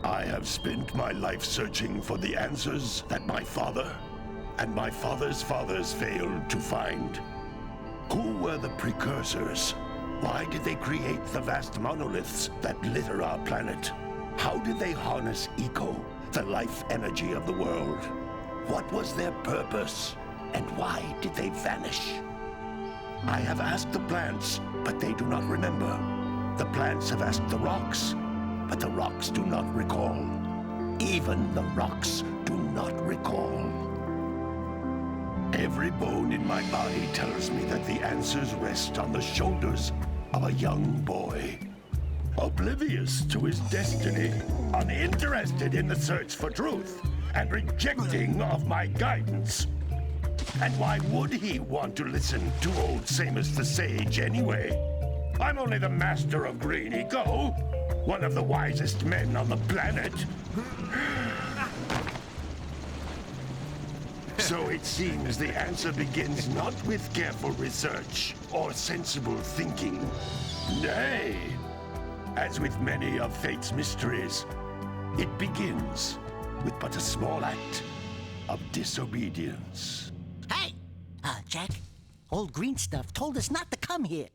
I have spent my life searching for the answers that my father and my father's fathers failed to find. Who were the Precursors? Why did they create the vast monoliths that litter our planet? How did they harness eco, the life energy of the world? What was their purpose? And why did they vanish? I have asked the plants, but they do not remember. The plants have asked the rocks, but the rocks do not recall. Even the rocks do not recall. Every bone in my body tells me that the answers rest on the shoulders of a young boy. Oblivious to his destiny, uninterested in the search for truth, and rejecting of my guidance. And why would he want to listen to old Samus the Sage anyway? I'm only the master of green eco, one of the wisest men on the planet. So it seems the answer begins not with careful research or sensible thinking. Nay, as with many of fate's mysteries, it begins with but a small act of disobedience. Hey! Jack, old green stuff told us not to come here.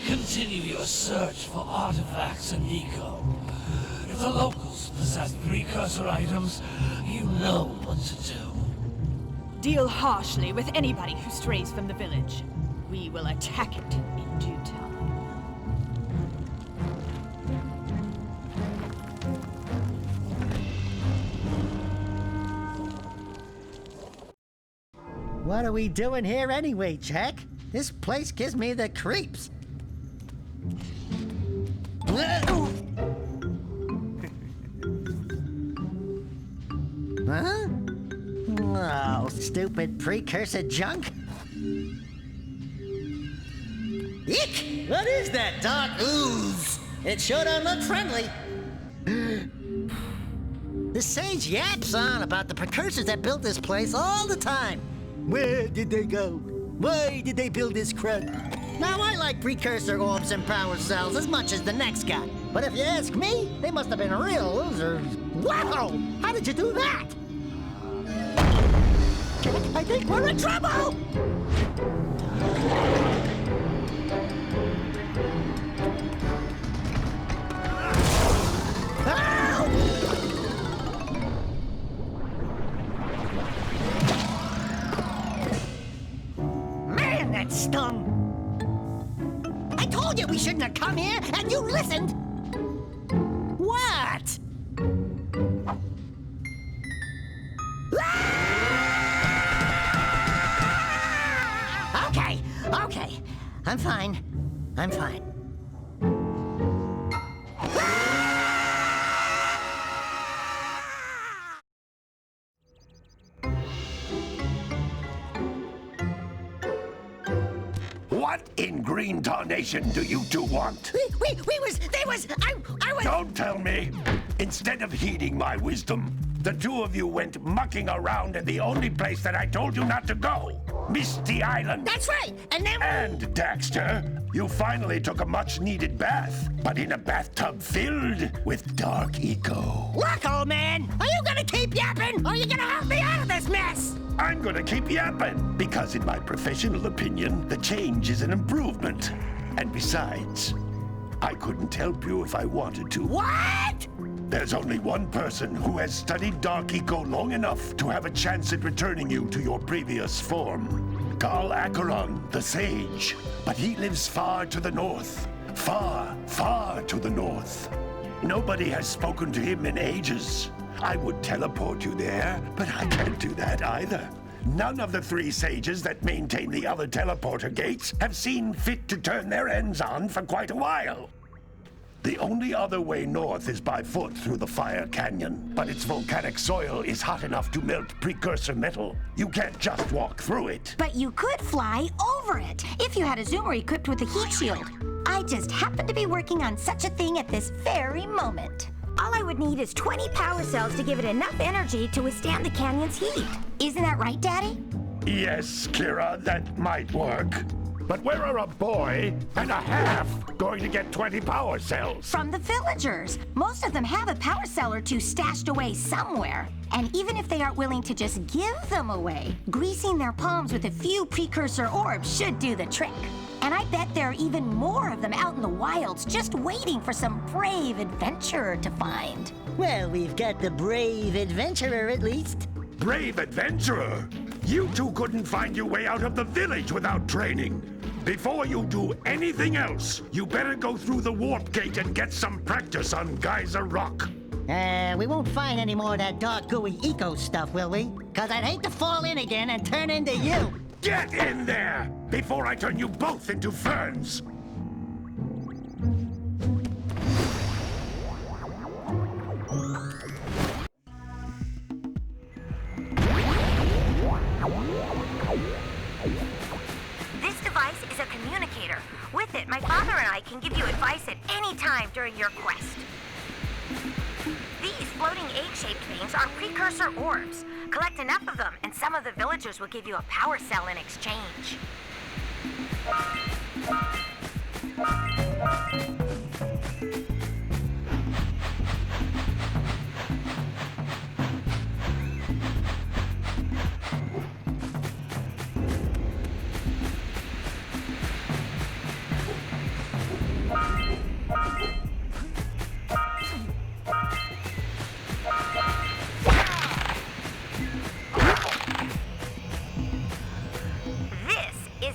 Continue your search for artifacts and eco. If the locals possess precursor items, you know what to do. Deal harshly with anybody who strays from the village. We will attack it in due time. What are we doing here anyway, Jack? This place gives me the creeps. Huh? Oh, stupid precursor junk. Eek! What is that dark ooze? It sure don't look friendly. The sage yaps on about the precursors that built this place all the time. Where did they go? Why did they build this crud? Now, I like precursor orbs and power cells as much as the next guy. But if you ask me, they must have been real losers. Wow! How did you do that? Jack, I think we're in trouble! Man, that stung! I told you we shouldn't have come here, and you listened! What? Okay. I'm fine. What in green tarnation do you two want? I was... Don't tell me! Instead of heeding my wisdom, the two of you went mucking around in the only place that I told you not to go. Misty Island. That's right, and then... And, Daxter, you finally took a much-needed bath, but in a bathtub filled with dark eco. Look, old man, are you gonna keep yapping, or are you gonna help me out of this mess? I'm gonna keep yapping, because in my professional opinion, the change is an improvement. And besides, I couldn't help you if I wanted to. What? There's only one person who has studied Dark Eco long enough to have a chance at returning you to your previous form. Carl Acheron, the Sage. But he lives far to the north. Far, far to the north. Nobody has spoken to him in ages. I would teleport you there, but I can't do that either. None of the three sages that maintain the other teleporter gates have seen fit to turn their ends on for quite a while. The only other way north is by foot through the Fire Canyon, but its volcanic soil is hot enough to melt precursor metal. You can't just walk through it. But you could fly over it if you had a zoomer equipped with a heat shield. I just happen to be working on such a thing at this very moment. All I would need is 20 power cells to give it enough energy to withstand the canyon's heat. Isn't that right, Daddy? Yes, Kira, that might work. But where are a boy and a half going to get 20 power cells? From the villagers. Most of them have a power cell or two stashed away somewhere. And even if they aren't willing to just give them away, greasing their palms with a few precursor orbs should do the trick. And I bet there are even more of them out in the wilds just waiting for some brave adventurer to find. Well, we've got the brave adventurer at least. Brave adventurer? You two couldn't find your way out of the village without training. Before you do anything else, you better go through the warp gate and get some practice on Geyser Rock. We won't find any more of that dark gooey eco stuff, will we? 'Cause I'd hate to fall in again and turn into you. Get in there before I turn you both into ferns. This device is a communicator. With it, my father and I can give you advice at any time during your quest. These floating egg-shaped things are precursor orbs. Collect enough of them, and some of the villagers will give you a power cell in exchange.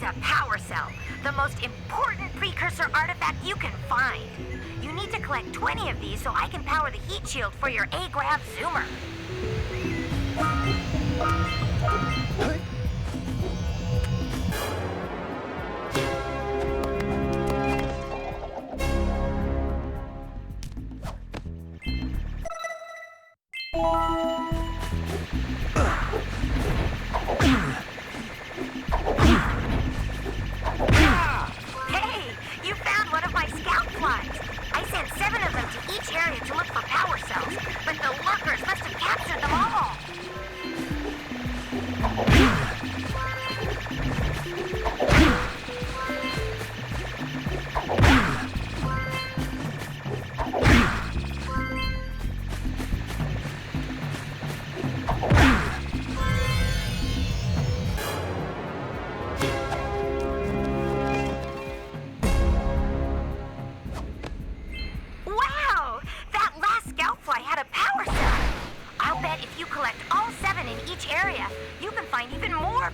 A power cell, the most important precursor artifact you can find. You need to collect 20 of these so I can power the heat shield for your A-Grab zoomer. To look for power cells, but the lurkers must have captured them all.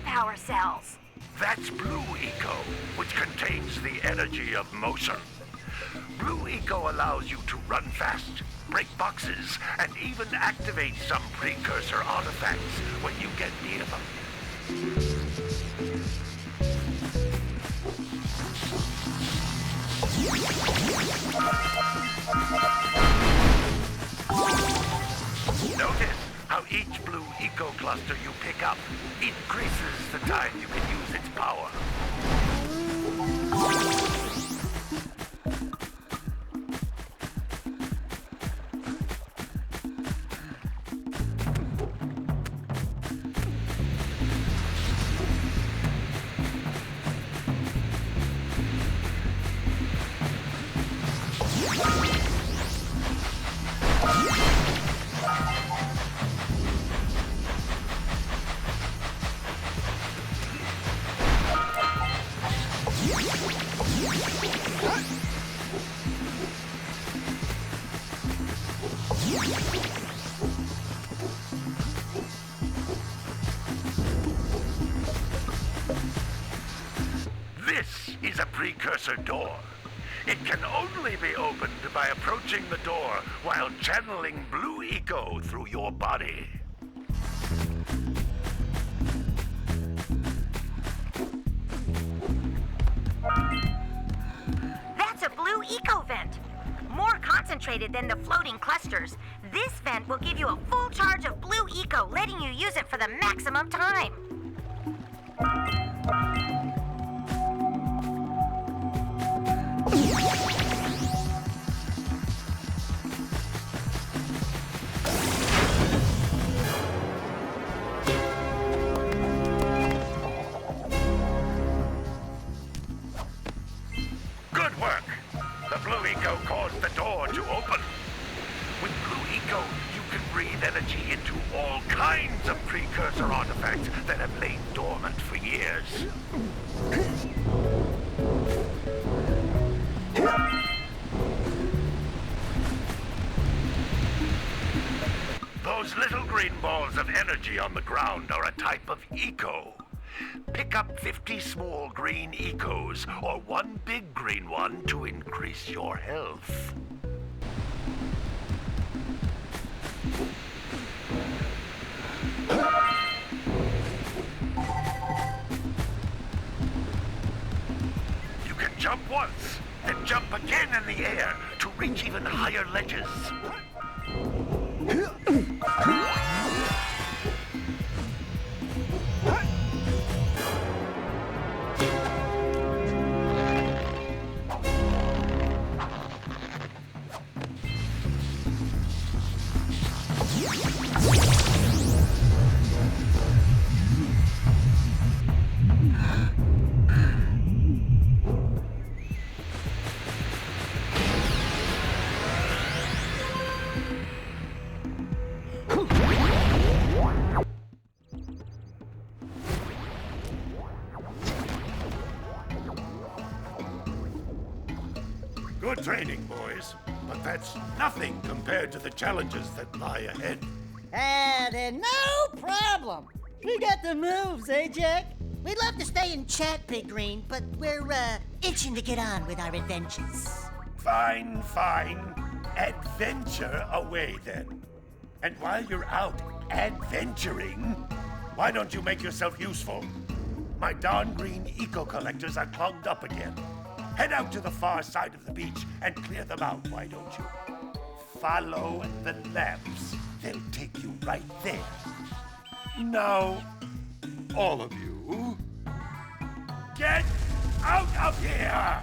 Power cells. That's Blue Eco, which contains the energy of motion. Blue Eco allows you to run fast, break boxes, and even activate some precursor artifacts when you get near them. Notice how each Blue Eco cluster you pick up increases the time you can use its power. This is a precursor door. It can only be opened by approaching the door while channeling Blue Eco through your body. That's a Blue Eco vent. More concentrated than the floating clusters. This vent will give you a full charge of blue eco, letting you use it for the maximum time. Good work. The blue eco caused the door to open. With blue eco, you can breathe energy into all kinds of precursor artifacts that have lain dormant for years. Those little green balls of energy on the ground are a type of eco. Pick up 50 small green ecos, or one big green one to increase your health. You can jump once, then jump again in the air to reach even higher ledges. Good training, boys, but that's nothing compared to the challenges that lie ahead. Then no problem. We got the moves, eh, Jack? We'd love to stay and chat, Big Green, but we're, itching to get on with our adventures. Fine, fine. Adventure away, then. And while you're out adventuring, why don't you make yourself useful? My darn green eco-collectors are clogged up again. Head out to the far side of the beach and clear them out, why don't you? Follow the lamps. They'll take you right there. Now, all of you, get out of here!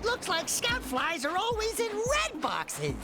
Looks like scout flies are always in red boxes.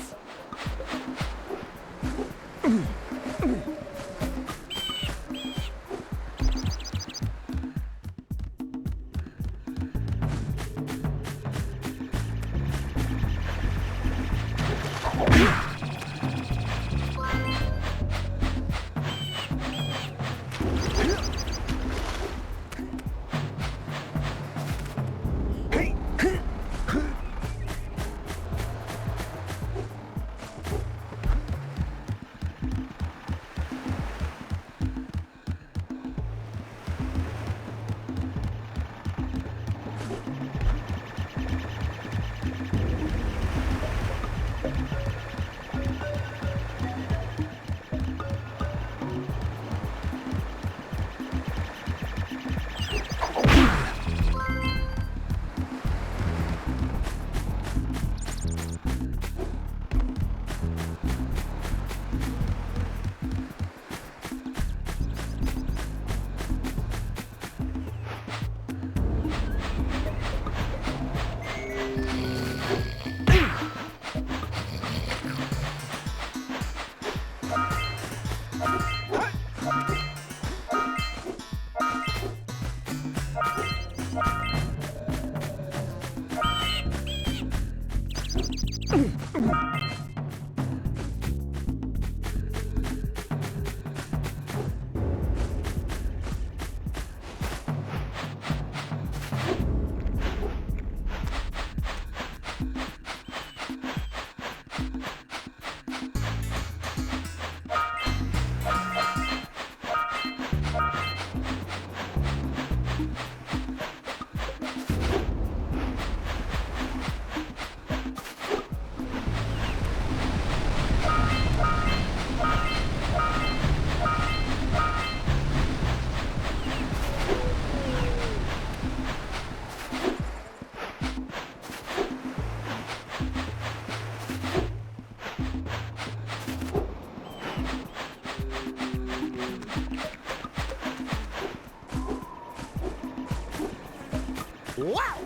Wow!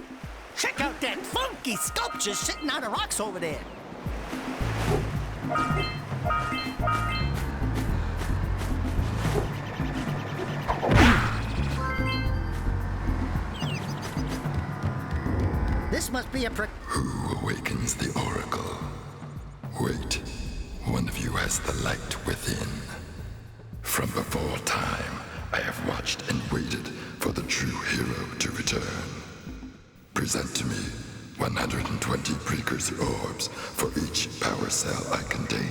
Check out that funky sculpture sitting on the rocks over there. This must be a Who awakens the oracle? Wait, one of you has the light within. From before time, I have watched and waited for the true hero to return. Present to me 120 precursor orbs for each power cell I contain.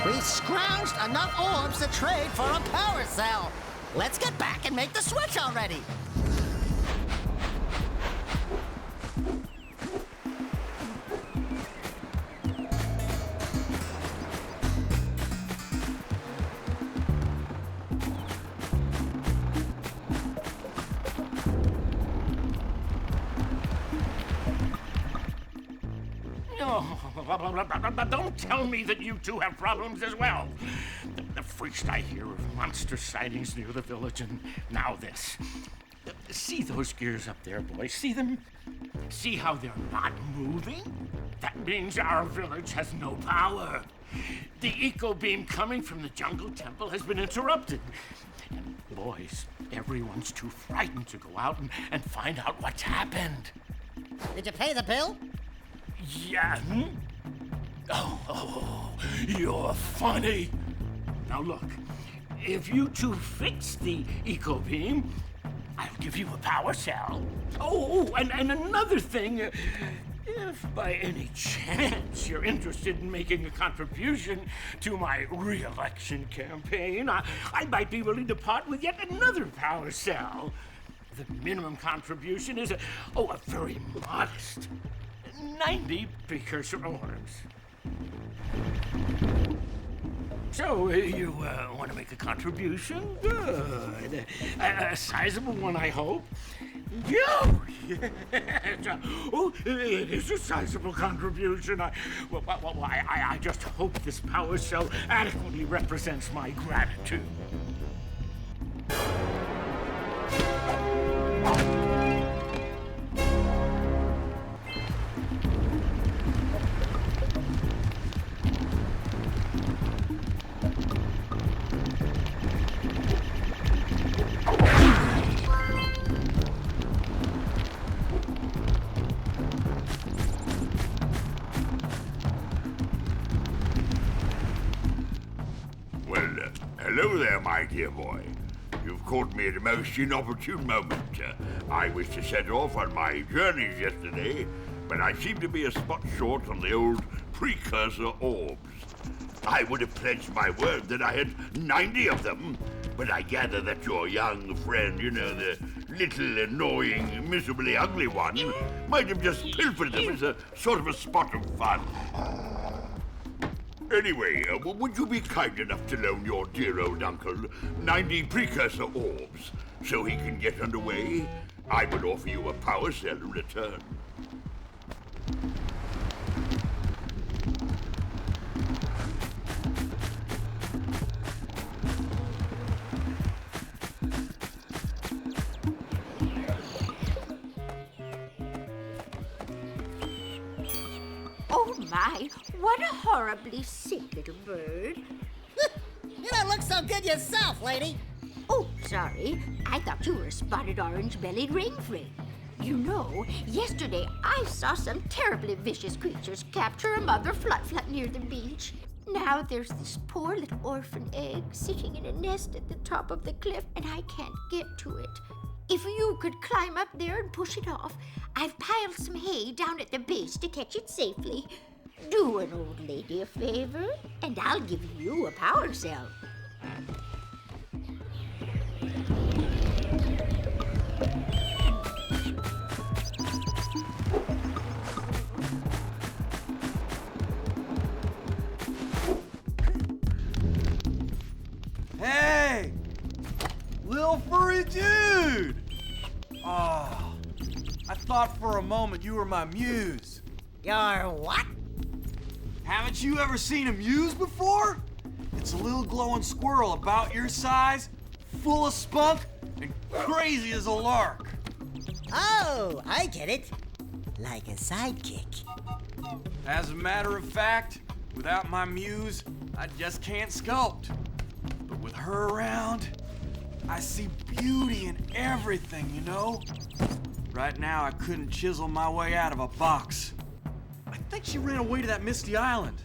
We scrounged enough orbs to trade for a power cell. Let's get back and make the switch already. Don't tell me that you two have problems as well. The first I hear of monster sightings near the village, and now this. See those gears up there, boys? See them? See how they're not moving? That means our village has no power. The eco beam coming from the jungle temple has been interrupted. And boys, everyone's too frightened to go out and find out what's happened. Did you pay the bill? Yeah. Oh, you're funny. Now look, if you two fix the eco beam, I'll give you a power cell. Oh, and another thing, if by any chance you're interested in making a contribution to my re-election campaign, I might be willing to part with yet another power cell. The minimum contribution is a very modest 90 precursor orbs. So, you want to make a contribution? Good. A sizable one, I hope. Yeah. Oh, it is a sizable contribution. I just hope this power cell adequately represents my gratitude. Hello there, my dear boy. You've caught me at a most inopportune moment. I was to set off on my journeys yesterday, but I seem to be a spot short on the old precursor orbs. I would have pledged my word that I had 90 of them, but I gather that your young friend, the little annoying, miserably ugly one, might have just pilfered them as a sort of a spot of fun. Anyway, would you be kind enough to loan your dear old uncle 90 precursor orbs so he can get underway? I would offer you a power cell in return. Oh my, what a horribly sick little bird. You don't look so good yourself, lady. Oh, sorry. I thought you were a spotted orange-bellied rainframe. You know, yesterday I saw some terribly vicious creatures capture a mother flut-flut near the beach. Now there's this poor little orphan egg sitting in a nest at the top of the cliff, and I can't get to it. If you could climb up there and push it off, I've piled some hay down at the base to catch it safely. Do an old lady a favor, and I'll give you a power cell. Hey! Little furry dude! Oh, I thought for a moment you were my muse. Your what? Haven't you ever seen a muse before? It's a little glowing squirrel about your size, full of spunk, and crazy as a lark. Oh, I get it. Like a sidekick. As a matter of fact, without my muse, I just can't sculpt. But with her around, I see beauty in everything, you know? Right now, I couldn't chisel my way out of a box. I think she ran away to that misty island.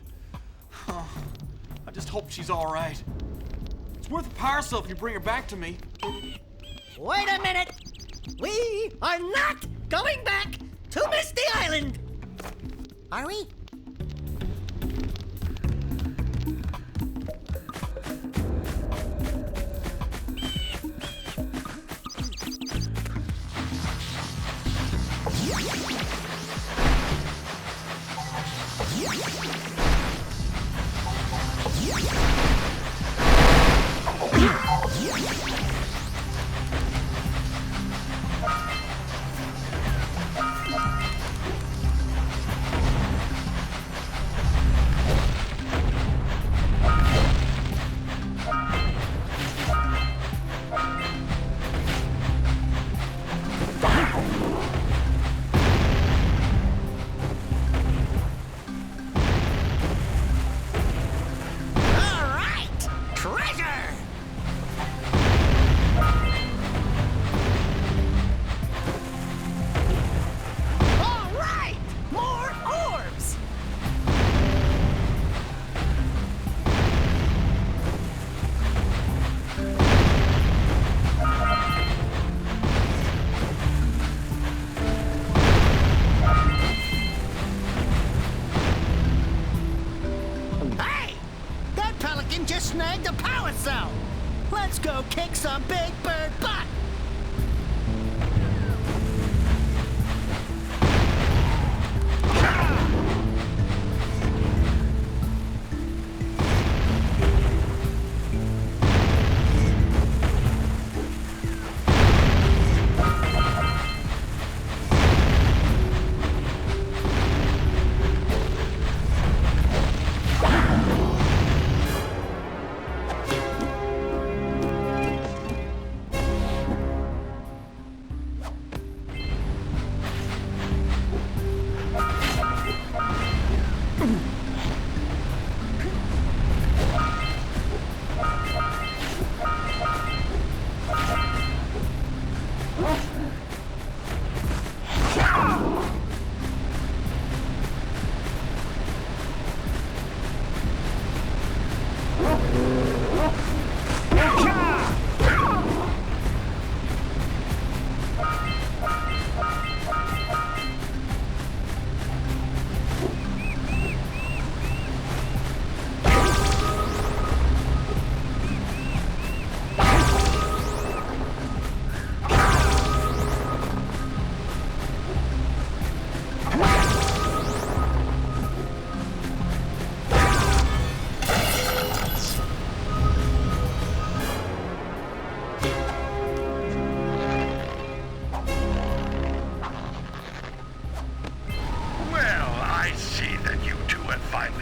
I just hope she's all right. It's worth a power cell if you bring her back to me. Wait a minute! We are not going back to Misty Island! Are we? Just snagged a power cell. Let's go kick some big bird butt.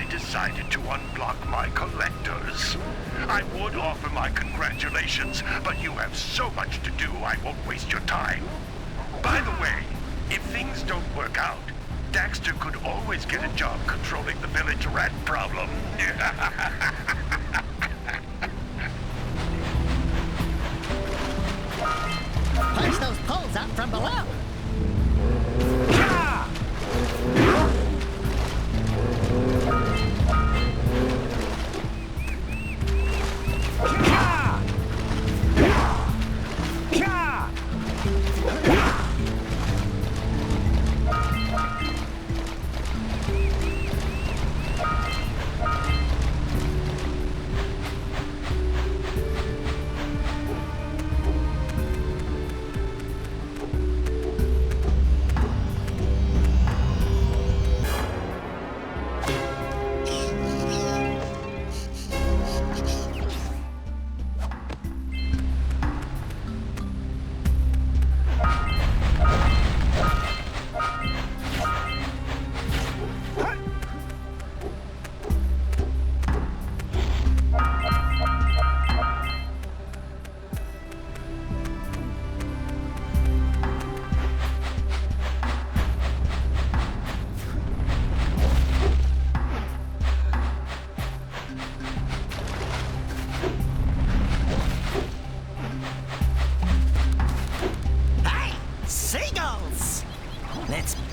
Decided to unblock my collectors. I would offer my congratulations, but you have so much to do, I won't waste your time. By the way, if things don't work out, Daxter could always get a job controlling the village rat problem. Punch those poles out from below.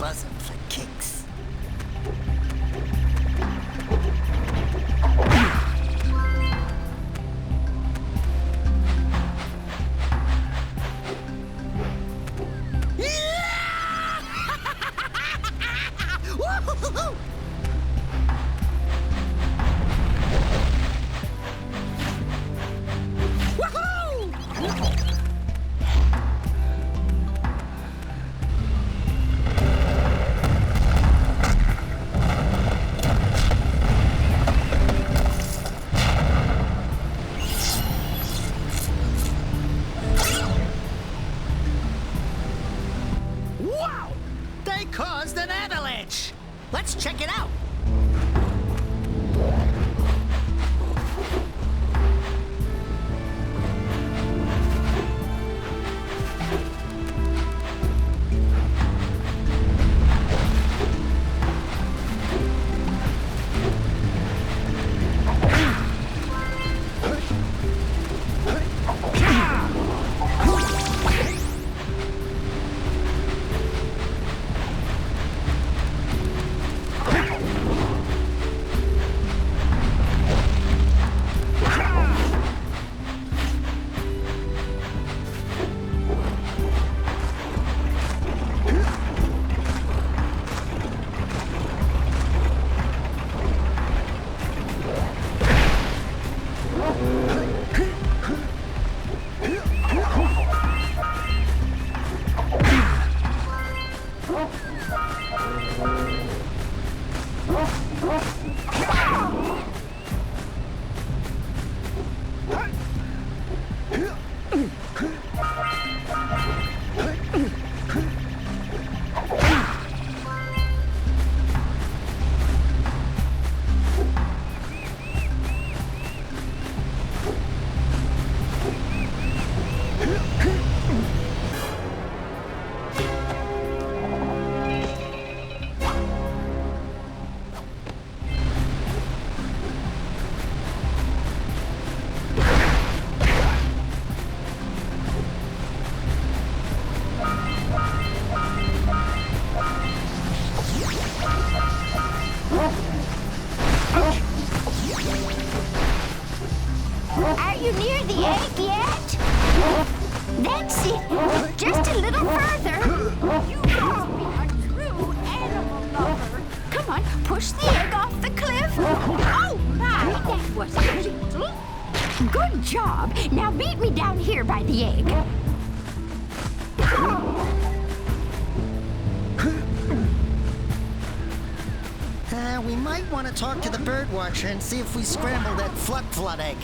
buzzing for kicks. Woo-hoo-hoo-hoo! Wow! They caused an avalanche! Let's check it out! Are you near the egg yet? That's it. Just a little further. You must be a true animal lover. Come on, push the egg off the cliff. Oh, my, that was gentle. Good job. Now meet me down here by the egg. We might want to talk to the bird watcher and see if we scramble that flood egg.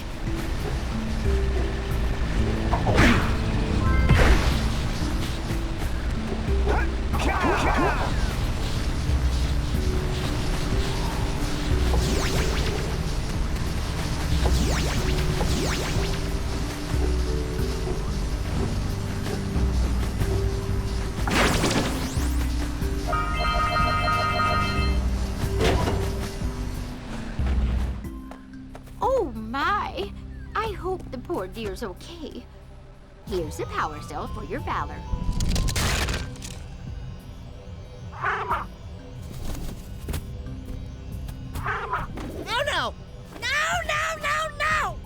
Oh, my. I hope the poor dear's okay. Here's a power cell for your valor. No, no! No, no, no, no!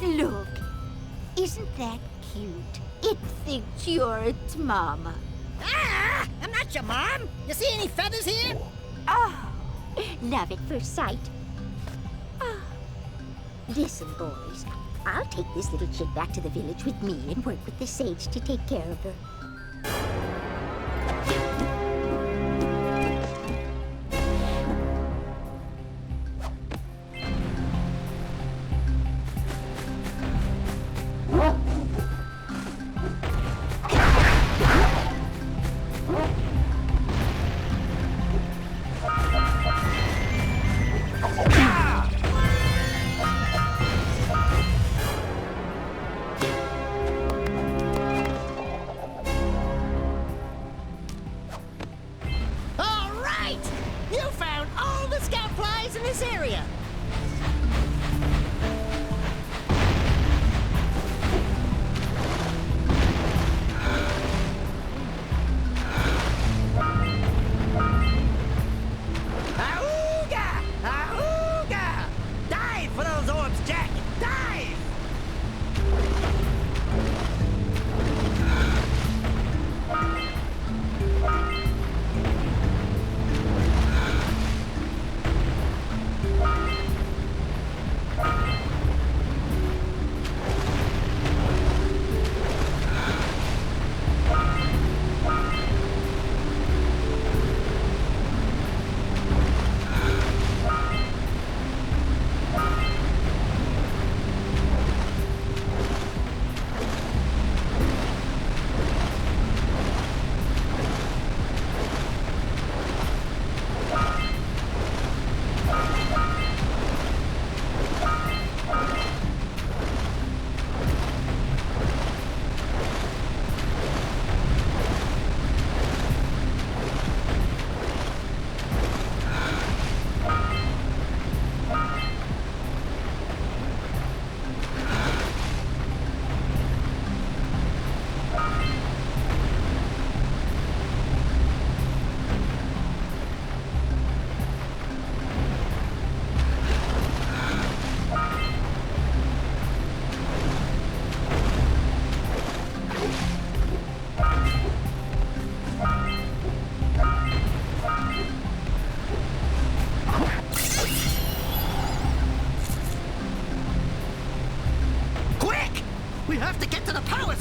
Look, isn't that cute? It thinks you're its mama. Ah! I'm not your mom! You see any feathers here? Oh, love at first sight. Oh. Listen, boys. I'll take this little chick back to the village with me and work with the sage to take care of her.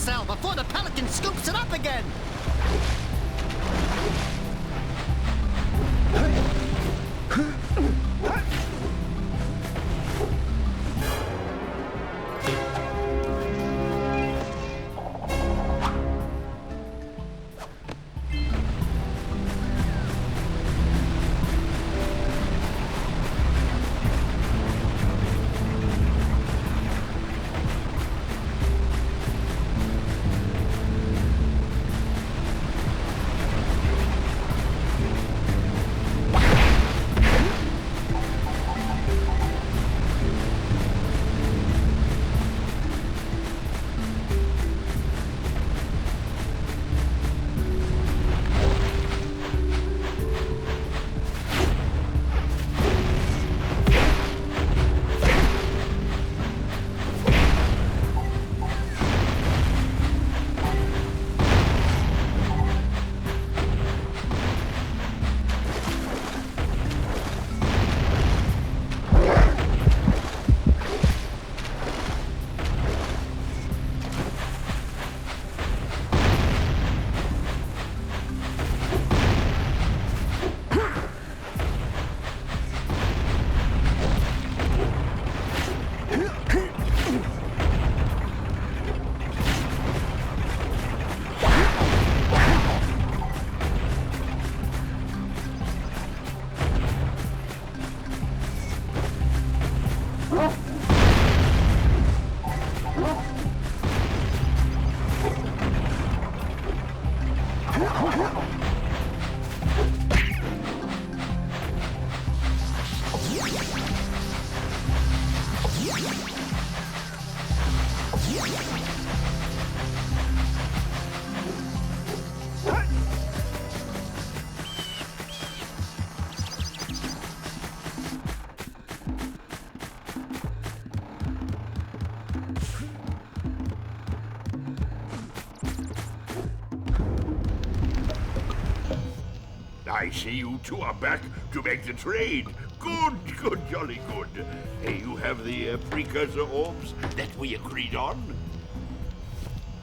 cell before the Pelican scoops it up again! I see you two are back to make the trade. Good, good, jolly good. Hey, you have the precursor orbs that we agreed on?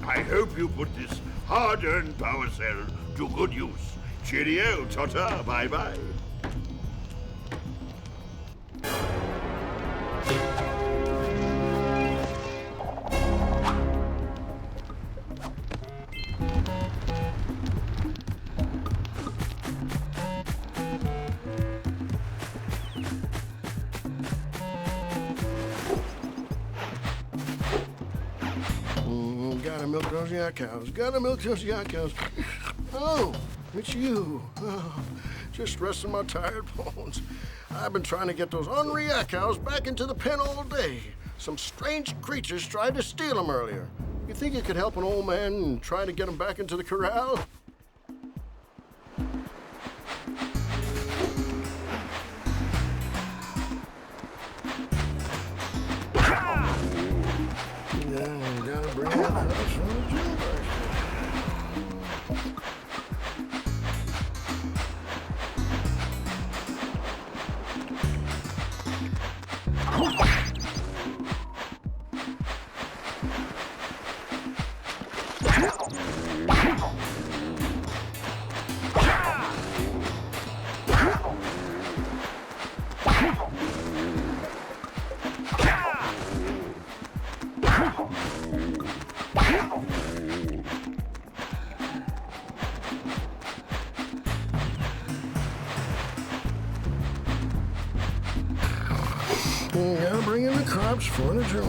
I hope you put this hard-earned power cell to good use. Cheerio, ta-ta, bye-bye. Gotta milk those yak cows. Gotta milk those yak cows. Oh, it's you. Oh, just resting my tired bones. I've been trying to get those ornery yak cows back into the pen all day. Some strange creatures tried to steal them earlier. You think you could help an old man and try to get them back into the corral? Yeah, gotta bring it up. Yeah, bring in the crops, furniture,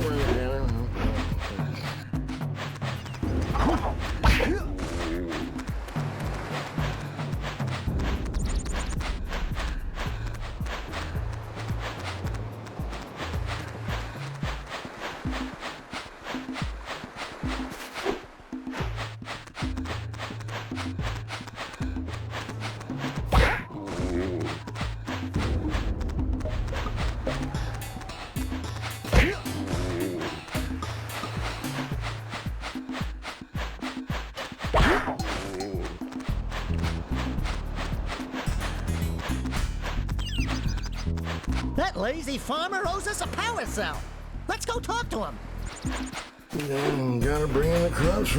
That lazy farmer owes us a power cell. Let's go talk to him. Yeah, gotta bring in the crops.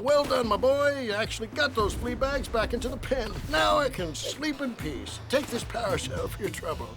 well done, my boy. You actually got those flea bags back into the pen. Now I can sleep in peace. Take this power cell for your trouble.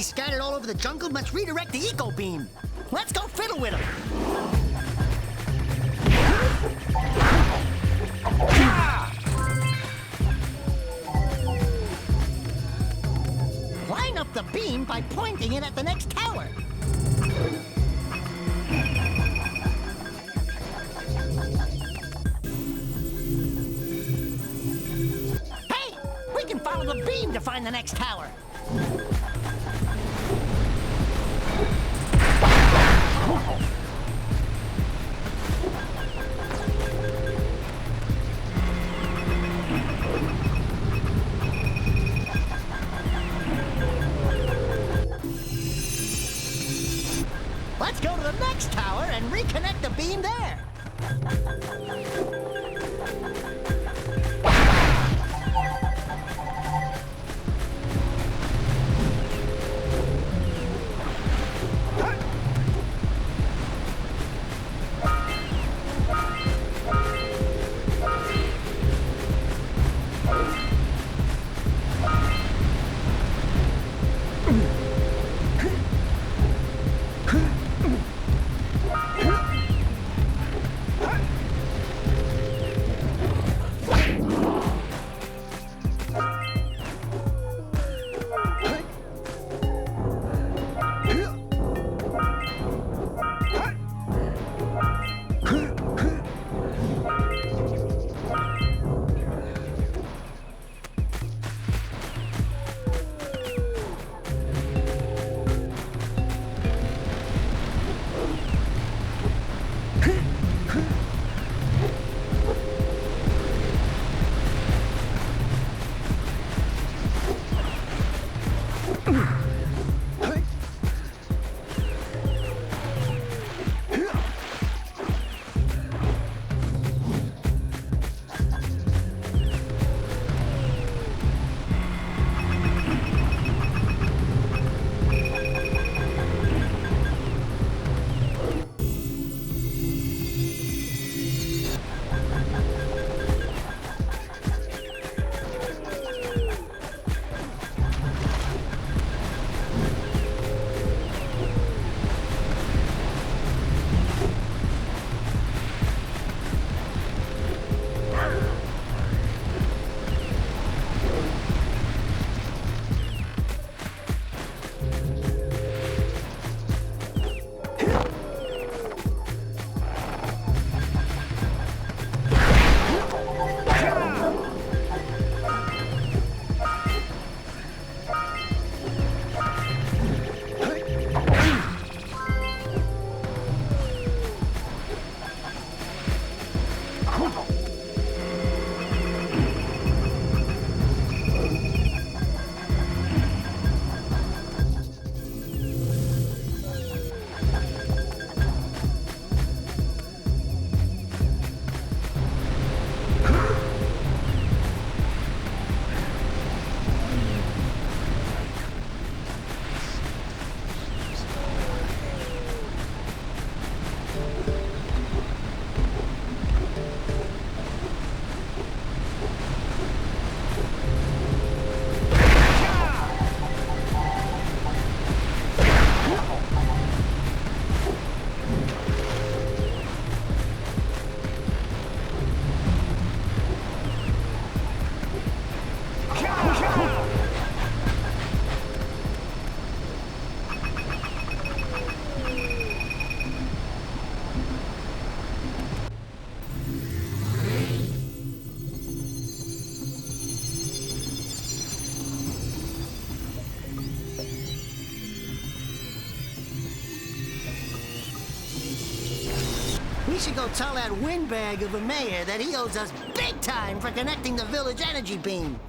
Scattered all over the jungle must redirect the eco beam. Let's go fiddle with them. Line up the beam by pointing it at the next tower. Hey, we can follow the beam to find the next tower. Let's go to the next tower and reconnect the beam there. We should go tell that windbag of a mayor that he owes us big time for connecting the village energy beam.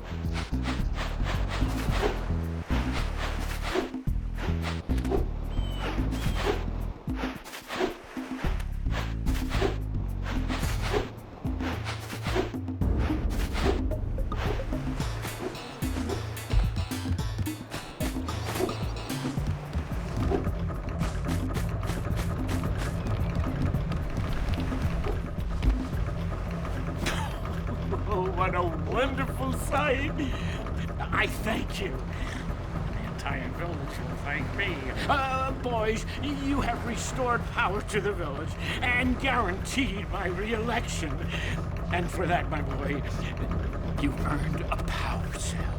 Oh, what a wonderful sight! I thank you. The entire village will thank me. Boys, you have restored power to the village and guaranteed my re-election. And for that, my boy, you've earned a power cell.